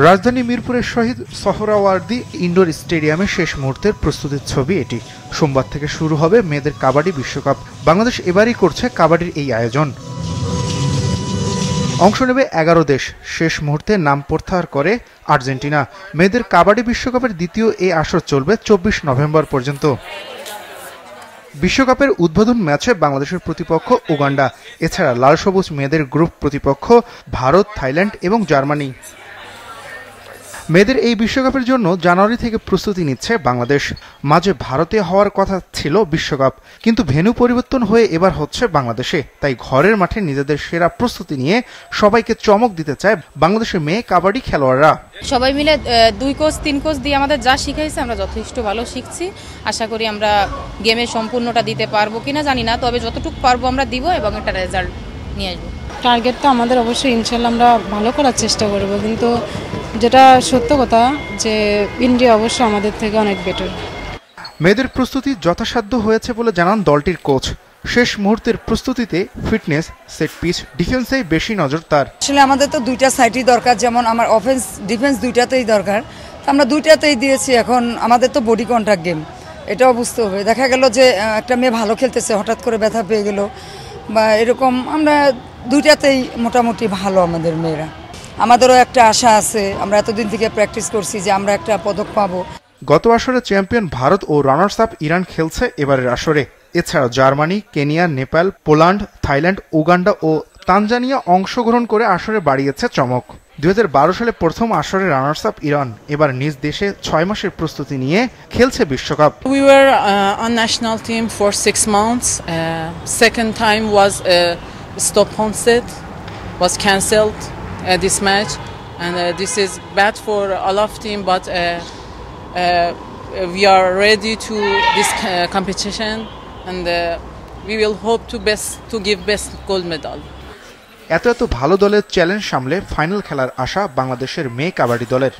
রাজধানী মিরপুরের শহীদ সোহরাওয়ার্দী ইনডোর স্টেডিয়ামে শেষ মুহূর্তের প্রস্তুতির ছবি এটি। সোমবার থেকে শুরু হবে মেয়েদের কাবাডি বিশ্বকাপ। বাংলাদেশ এবারই করছে কাবাডির এই আয়োজন। অংশ নেবে 11 দেশ। শেষ মুহূর্তে নাম প্রত্যাহার করে আর্জেন্টিনা। মেয়েদের কাবাডি বিশ্বকাপের দ্বিতীয় এই আসর চলবে 24 নভেম্বর পর্যন্ত। বিশ্বকাপের উদ্বোধন ম্যাচে বাংলাদেশের প্রতিপক্ষ উগান্ডা। এছাড়া লাল সবুজ মেয়েদের গ্রুপ প্রতিপক্ষ ভারত, থাইল্যান্ড এবং জার্মানি। মেয়েদের এই বিশ্বকাপের জন্য জানুয়ারি থেকে প্রস্তুতি নিচ্ছে বাংলাদেশ। মাঝে ভারতে হওয়ার কথা ছিল বিশ্বকাপ, কিন্তু ভেন্যু পরিবর্তন হয়ে এবার হচ্ছে বাংলাদেশে। তাই ঘরের মাঠে নিজেদের সেরা প্রস্তুতি নিয়ে সবাইকে চমক দিতে চায় বাংলাদেশের মেয়ে কাবাডি খেলোয়াড়রা। সবাই মিলে 2 কোচ 3 কোচ দিয়ে আমাদের যা শিখাইছে আমরা যথেষ্ট ভালো শিখছি। আশা করি আমরা গেমের সম্পূর্ণটা দিতে পারবো কিনা জানি না, তবে যতটুকু পারবো আমরা দিব এবং একটা রেজাল্ট নিয়ে আসবো। টার্গেট তো আমাদের অবশ্যই ইনশাল্লাহ আমরা ভালো করার চেষ্টা করব, কিন্তু যেটা সত্য কথা যে ইন্ডিয়া অবশ্য আমাদের থেকে অনেক বেটার। মেয়েদের প্রস্তুতি যথাসাধ্য হয়েছে বলে জানান দলটির কোচ। শেষ মুহূর্তের প্রস্তুতিতে ফিটনেস, সেট পিচ, ডিফেন্সেই বেশি নজর তার। আসলে আমাদের তো দুইটা সাইডই দরকার, যেমন আমার অফেন্স ডিফেন্স দুইটাতেই দরকার। আমরা দুইটাতেই দিয়েছি। এখন আমাদের তো বডি কন্ট্যাক্ট গেম, এটাও বুঝতে হবে। দেখা গেল যে একটা মেয়ে ভালো খেলতেছে, হঠাৎ করে ব্যথা পেয়ে গেল বা এরকম, আমরা দুইটাতেই মোটামুটি ভালো আমাদের মেয়েরা। আমাদেরও একটা আশা আছে, আমরা এতদিন থেকে প্র্যাকটিস করছি যে আমরা একটা পদক পাবো। গত আসরে চ্যাম্পিয়ন ভারত ও রানার্স আপ ইরান খেলছে এবারের আসরে। এছাড়াও Germany, Kenya, Nepal, Poland, Thailand, Uganda ও তানজানিয়া অংশগ্রহণ করে আসরে বাড়িয়েছে চমক। 2012 সালে প্রথম আসরে রানার্স আপ ইরান এবার নিজ দেশে 6 মাসের প্রস্তুতি নিয়ে খেলছে বিশ্বকাপ। We were on national team for 6 months. Second time was Stockholm was cancelled this match, and this is bad for all of team, but we are ready to this competition, and we will hope to give best gold medal. এত ভালো দলের challenge সামলে final খেলার আশা বাংলাদেশের মেয়ে কাবাডি দলের।